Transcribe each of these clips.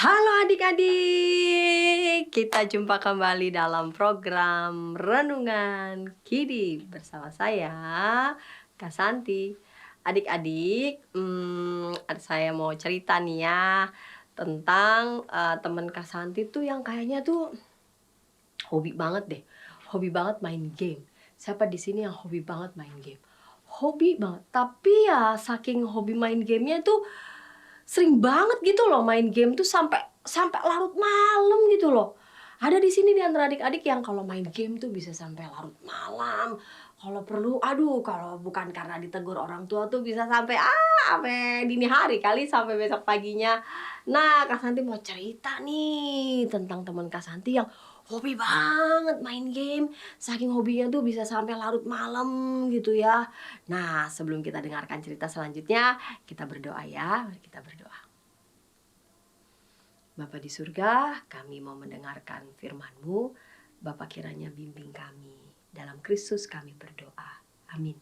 Halo adik-adik, kita jumpa kembali dalam program Renungan Kidi bersama saya, Kak Santi. Adik-adik, saya mau cerita nih ya tentang temen Kak Santi tuh yang kayaknya tuh hobi banget deh, hobi banget main game. Siapa di sini yang hobi banget main game? Hobi banget, tapi ya saking hobi main gamenya tuh sering banget gitu loh main game tuh sampai sampai larut malam gitu loh. Ada di sini di antara adik-adik yang kalau main game tuh bisa sampai larut malam. Kalau perlu, aduh, kalau bukan karena ditegur orang tua tuh bisa sampai dini hari kali, sampai besok paginya. Nah, Kak Santi mau cerita nih tentang teman Kak Santi yang hobi banget main game. Saking hobinya tuh bisa sampai larut malam gitu ya. Nah, sebelum kita dengarkan cerita selanjutnya, kita berdoa ya. Mari kita berdoa. Bapa di surga, kami mau mendengarkan firman-Mu. Bapa kiranya bimbing kami. Dalam Kristus kami berdoa. Amin.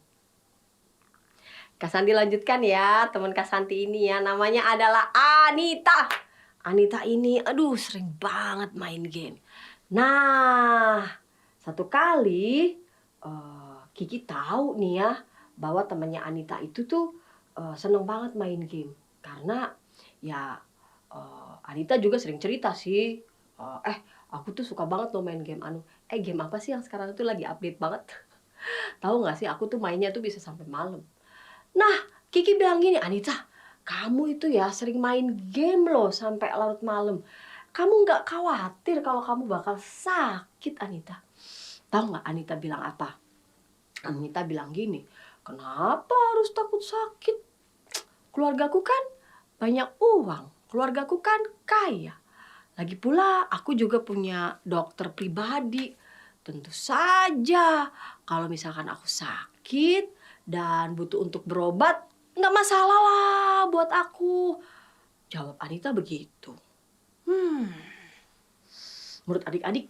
Kak Santi lanjutkan ya. Teman Kak Santi ini ya, namanya adalah Anita. Anita ini, aduh, sering banget main game. Nah, satu kali Kiki tahu nih ya bahwa temannya Anita itu tuh seneng banget main game. Karena ya Anita juga sering cerita sih, aku tuh suka banget loh main game game apa sih yang sekarang tuh lagi update banget? Tahu nggak sih, aku tuh mainnya tuh bisa sampai malam. Nah, Kiki bilang gini, "Anita, kamu itu ya sering main game loh sampai larut malam. Kamu nggak khawatir kalau kamu bakal sakit, Anita?" Tahu nggak Anita bilang apa? Anita bilang gini, "Kenapa harus takut sakit? Keluargaku kan banyak uang, keluargaku kan kaya. Lagi pula aku juga punya dokter pribadi. Tentu saja kalau misalkan aku sakit dan butuh untuk berobat, nggak masalah lah buat aku." Jawab Anita begitu. Menurut adik-adik,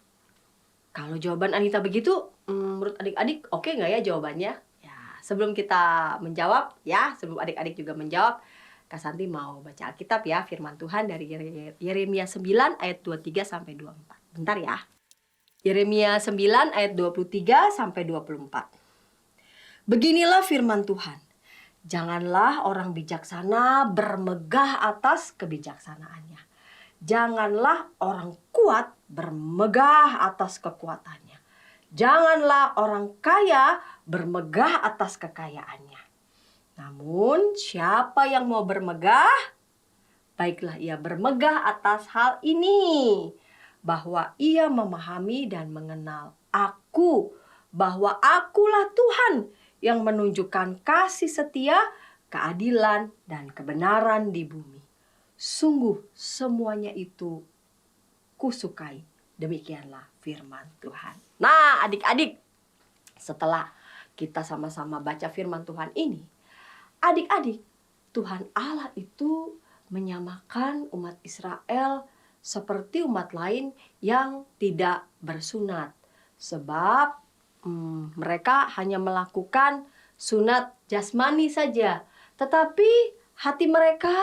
kalau jawaban Anita begitu, menurut adik-adik oke nggak ya jawabannya? Ya, sebelum kita menjawab ya, sebelum adik-adik juga menjawab, Kak Santi mau baca Alkitab ya, firman Tuhan dari Yeremia 9 ayat 23 sampai 24. Bentar ya. Yeremia 9 ayat 23 sampai 24. Beginilah firman Tuhan. Janganlah orang bijaksana bermegah atas kebijaksanaannya. Janganlah orang kuat bermegah atas kekuatannya. Janganlah orang kaya bermegah atas kekayaannya. Namun siapa yang mau bermegah, baiklah ia bermegah atas hal ini, bahwa ia memahami dan mengenal aku, bahwa akulah Tuhan yang menunjukkan kasih setia, keadilan, dan kebenaran di bumi. Sungguh semuanya itu kusukai. Demikianlah firman Tuhan. Nah, adik-adik, setelah kita sama-sama baca firman Tuhan ini, adik-adik, Tuhan Allah itu menyamakan umat Israel seperti umat lain yang tidak bersunat. Sebab mereka hanya melakukan sunat jasmani saja. Tetapi hati mereka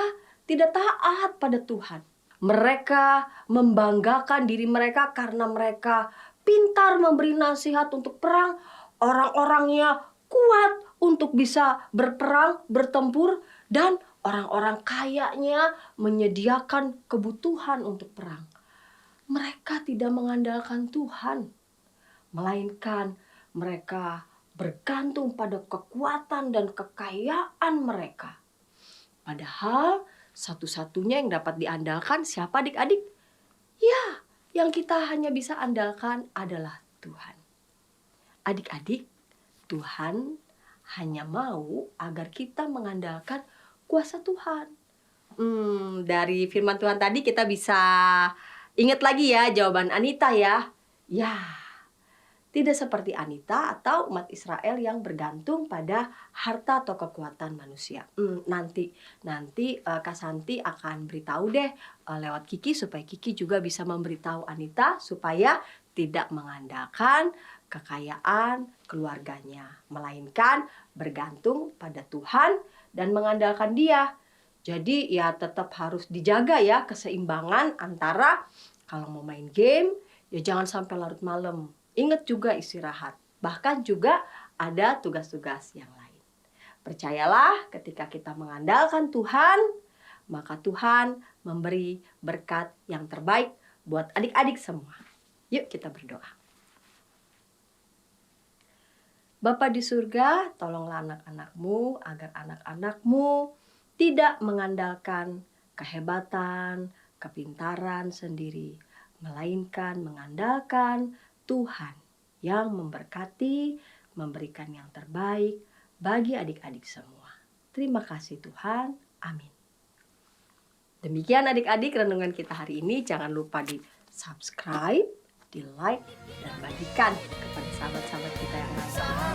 tidak taat pada Tuhan. Mereka membanggakan diri mereka karena mereka pintar memberi nasihat untuk perang. Orang-orangnya kuat untuk bisa berperang, bertempur, dan orang-orang kayanya menyediakan kebutuhan untuk perang. Mereka tidak mengandalkan Tuhan, melainkan mereka bergantung pada kekuatan dan kekayaan mereka. Padahal satu-satunya yang dapat diandalkan siapa adik-adik? Ya, yang kita hanya bisa andalkan adalah Tuhan. Adik-adik, Tuhan hanya mau agar kita mengandalkan kuasa Tuhan. Dari firman Tuhan tadi kita bisa ingat lagi ya jawaban Anita ya. Ya, tidak seperti Anita atau umat Israel yang bergantung pada harta atau kekuatan manusia. Nanti Kak Santi akan beritahu deh lewat Kiki supaya Kiki juga bisa memberitahu Anita supaya tidak mengandalkan kekayaan keluarganya, melainkan bergantung pada Tuhan dan mengandalkan Dia. Jadi ya tetap harus dijaga ya keseimbangan antara kalau mau main game ya jangan sampai larut malam. Ingat juga istirahat. Bahkan juga ada tugas-tugas yang lain. Percayalah ketika kita mengandalkan Tuhan, maka Tuhan memberi berkat yang terbaik buat adik-adik semua. Yuk kita berdoa. Bapa di surga, tolonglah anak-anak-Mu agar anak-anak-Mu tidak mengandalkan kehebatan, kepintaran sendiri, melainkan mengandalkan Tuhan yang memberkati, memberikan yang terbaik bagi adik-adik semua. Terima kasih Tuhan. Amin. Demikian adik-adik renungan kita hari ini. Jangan lupa di subscribe, di like, dan bagikan kepada sahabat-sahabat kita yang lain.